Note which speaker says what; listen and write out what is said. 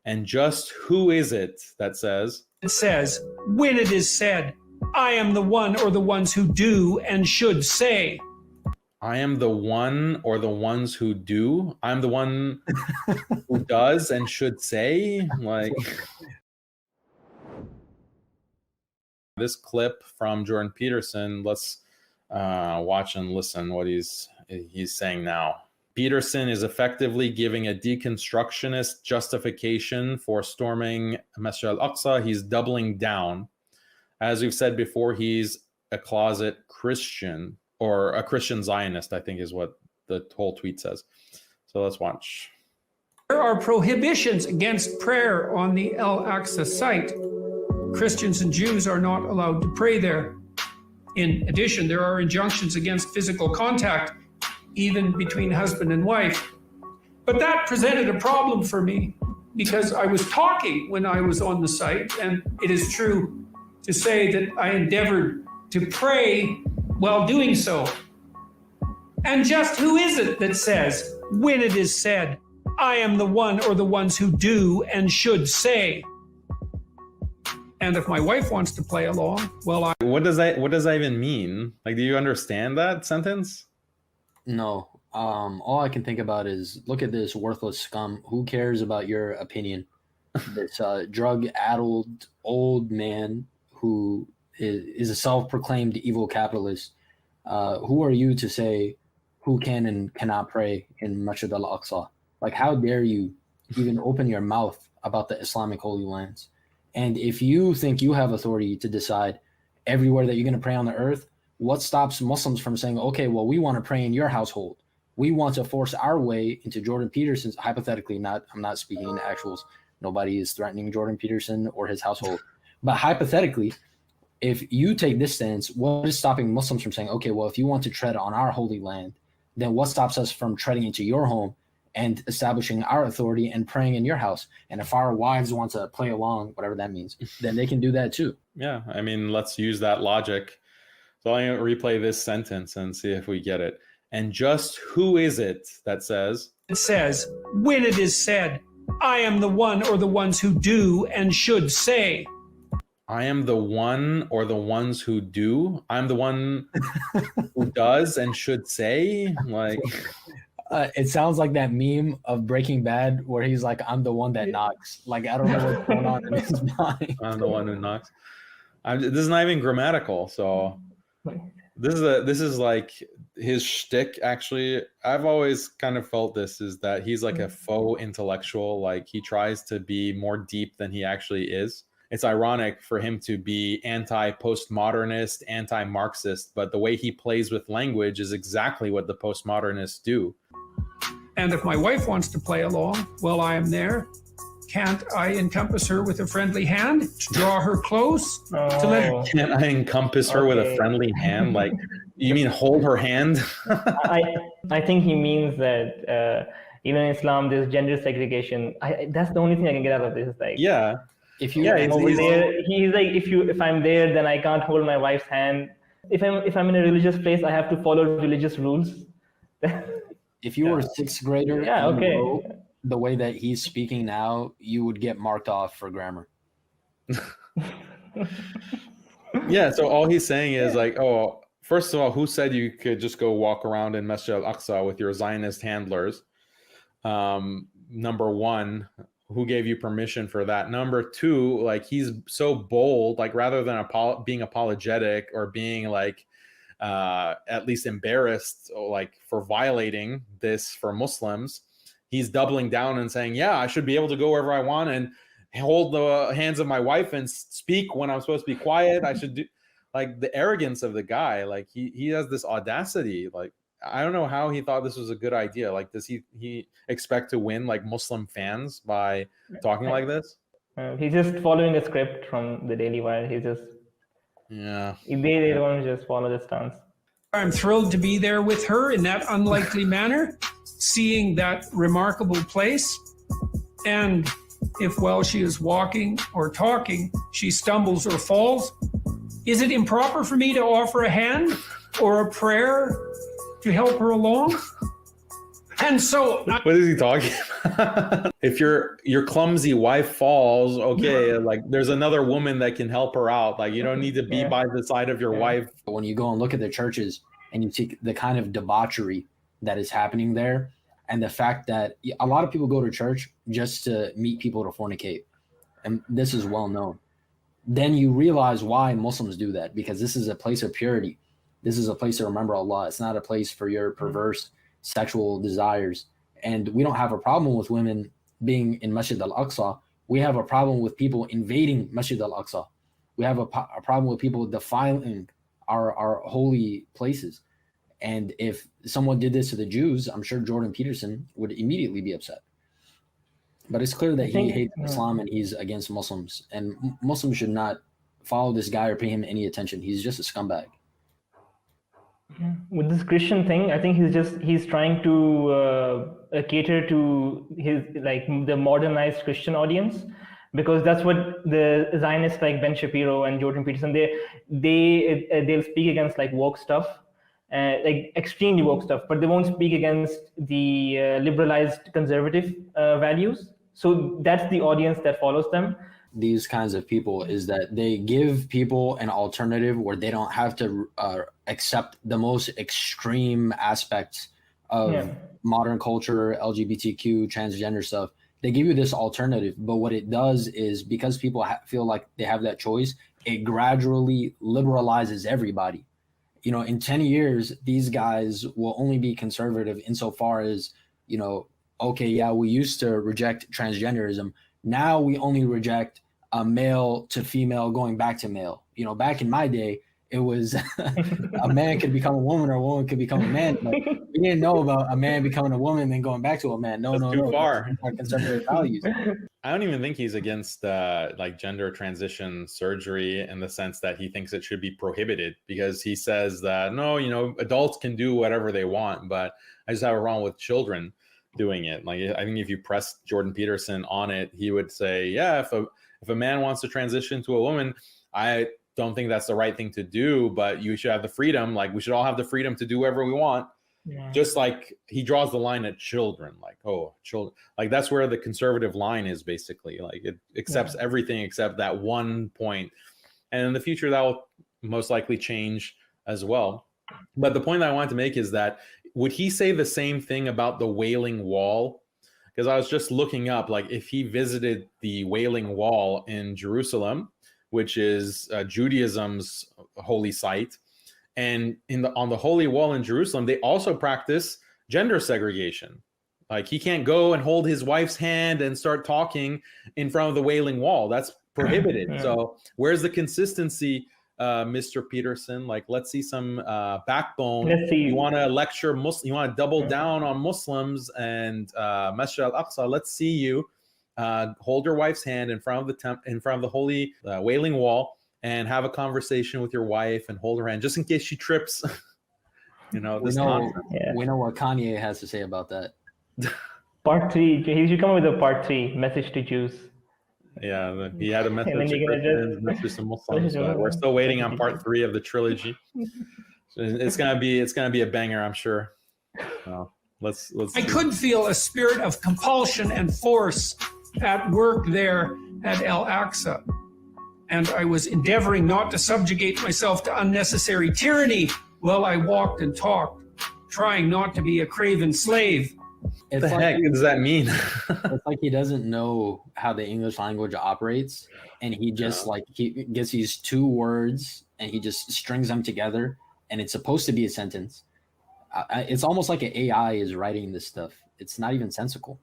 Speaker 1: And just who is it that says?
Speaker 2: It says, when it is said, I am the one or the ones who do and should say.
Speaker 1: I am the one or the ones who do. I'm the one who does and should say. Like this clip from Jordan Peterson. Let's watch and listen what he's saying now. Peterson is effectively giving a deconstructionist justification for storming Masjid al-Aqsa. He's doubling down. As we've said before, he's a closet Christian, or a Christian Zionist, I think is what the whole tweet says. So let's watch.
Speaker 2: There are prohibitions against prayer on the Al-Aqsa site. Christians and Jews are not allowed to pray there. In addition, there are injunctions against physical contact, even between husband and wife. But that presented a problem for me because I was talking when I was on the site, and it is true to say that I endeavored to pray while doing so. And just who is it that says, when it is said, I am the one or the ones who do and should say? And if my wife wants to play along, well,
Speaker 1: what does that even mean? Like, do you understand that sentence?
Speaker 3: No. All I can think about is, look at this worthless scum. Who cares about your opinion? This drug-addled old man who is a self-proclaimed evil capitalist. Who are you to say who can and cannot pray in Masjid al-Aqsa? Like, how dare you even open your mouth about the Islamic Holy Lands? And if you think you have authority to decide everywhere that you're going to pray on the earth, what stops Muslims from saying, okay, well, we want to pray in your household. We want to force our way into Jordan Peterson's, hypothetically, I'm not speaking in actuals. Nobody is threatening Jordan Peterson or his household. But hypothetically, if you take this stance, what is stopping Muslims from saying, okay, well, if you want to tread on our holy land, then what stops us from treading into your home and establishing our authority and praying in your house? And if our wives want to play along, whatever that means, then they can do that too.
Speaker 1: Yeah, I mean, let's use that logic. So I'm going to replay this sentence and see if we get it. And just who is it that says?
Speaker 2: It says, when it is said, I am the one or the ones who do and should say.
Speaker 1: I am the one or the ones who do. I'm the one who does and should say. Like,
Speaker 3: it sounds like that meme of Breaking Bad where he's like, I'm the one that knocks. Like, I don't know what's going on in his mind.
Speaker 1: I'm the one who knocks. This is not even grammatical. So this is like his shtick. Actually, I've always kind of felt this is that he's like a faux intellectual. Like, he tries to be more deep than he actually is. It's ironic for him to be anti-postmodernist, anti-Marxist, but the way he plays with language is exactly what the postmodernists do.
Speaker 2: And if my wife wants to play along, well, I am there. Can't I encompass her with a friendly hand? Draw her close?
Speaker 1: Can't I encompass her with a friendly hand? Like, you mean hold her hand?
Speaker 4: I think he means that, in Islam, there's gender segregation. That's the only thing I can get out of this. Like,
Speaker 1: yeah.
Speaker 4: If you over there, he's like, if I'm there, then I can't hold my wife's hand. If I'm in a religious place, I have to follow religious rules.
Speaker 3: If you were a sixth grader, the way that he's speaking now, you would get marked off for grammar.
Speaker 1: Yeah. So all he's saying is like, oh, first of all, who said you could just go walk around in Masjid al-Aqsa with your Zionist handlers? Number one. Who gave you permission for that? Number two, like, he's so bold, like, rather than being apologetic or being like at least embarrassed, like, for violating this for Muslims, he's doubling down and saying, yeah, I should be able to go wherever I want and hold the hands of my wife and speak when I'm supposed to be quiet. I should do, like, the arrogance of the guy. Like, he has this audacity. Like, I don't know how he thought this was a good idea. Like, does he expect to win like Muslim fans by talking like this?
Speaker 4: He's just following a script from the Daily Wire. He's just they don't just follow the stance.
Speaker 2: I'm thrilled to be there with her in that unlikely manner, seeing that remarkable place. And if while she is walking or talking, she stumbles or falls, is it improper for me to offer a hand or a prayer to help her along? And so
Speaker 1: What is he talking about? If your clumsy wife falls, okay, like there's another woman that can help her out. Like you don't need to be by the side of your wife.
Speaker 3: When you go and look at the churches and you see the kind of debauchery that is happening there, and the fact that a lot of people go to church just to meet people to fornicate, and this is well known, then you realize why Muslims do that, because this is a place of purity. This is a place to remember Allah. It's not a place for your perverse sexual desires. And we don't have a problem with women being in Masjid al-Aqsa. We have a problem with people invading Masjid al-Aqsa. We have a problem with people defiling our holy places. And if someone did this to the Jews, I'm sure Jordan Peterson would immediately be upset. But it's clear that he hates Islam and he's against Muslims. And Muslims should not follow this guy or pay him any attention. He's just a scumbag.
Speaker 4: With this Christian thing, I think he's trying to cater to his the modernized Christian audience, because that's what the Zionists like Ben Shapiro and Jordan Peterson, they'll speak against like woke stuff, like extremely woke stuff, but they won't speak against the liberalized conservative values. So that's the audience that follows them.
Speaker 3: These kinds of people is that they give people an alternative where they don't have to accept the most extreme aspects of modern culture, LGBTQ, transgender stuff. They give you this alternative, but what it does is, because people feel like they have that choice, it gradually liberalizes everybody. You know, in 10 years, these guys will only be conservative insofar as, you know, okay, yeah, we used to reject transgenderism. Now we only reject a male to female going back to male. You know, back in my day, it was a man could become a woman or a woman could become a man. But we didn't know about a man becoming a woman and then going back to a man. No.
Speaker 1: Too far.
Speaker 3: That's our conservative values.
Speaker 1: I don't even think he's against like gender transition surgery in the sense that he thinks it should be prohibited, because he says that, no, you know, adults can do whatever they want, but I just have a problem with children doing it. Like, I think if you press Jordan Peterson on it, he would say, yeah, if a man wants to transition to a woman, I don't think that's the right thing to do, but you should have the freedom. Like, we should all have the freedom to do whatever we want. Yeah. Just like he draws the line at children, like, oh, children, like that's where the conservative line is basically. Like, it accepts everything except that one point. And in the future, that will most likely change as well. But the point that I wanted to make is that, would he say the same thing about the Wailing Wall? Because I was just looking up, like, if he visited the Wailing Wall in Jerusalem, which is Judaism's holy site, and on the Holy Wall in Jerusalem, they also practice gender segregation. Like, he can't go and hold his wife's hand and start talking in front of the Wailing Wall. That's prohibited. Yeah. So where's the consistency, Mr. Peterson? Like, let's see some backbone. Let's see. You want to lecture Muslim? You want to double down on Muslims and Masjid al-Aqsa? Let's see you hold your wife's hand in front of in front of the holy Wailing Wall, and have a conversation with your wife and hold her hand just in case she trips. You know,
Speaker 3: we know what Kanye has to say about that.
Speaker 4: Part 3. He should come up with a part 3 message to Jews.
Speaker 1: Yeah, he had a message to Christians, message to Muslims, but we're still waiting on part 3 of the trilogy. So it's gonna be a banger, I'm sure. Let's.
Speaker 2: I could feel a spirit of compulsion and force at work there at Al-Aqsa, and I was endeavoring not to subjugate myself to unnecessary tyranny while I walked and talked, trying not to be a craven slave.
Speaker 1: What the heck does that mean?
Speaker 3: It's like he doesn't know how the English language operates, and he just he gets these 2 words and he just strings them together, and it's supposed to be a sentence. It's almost like an AI is writing this stuff. It's not even sensical.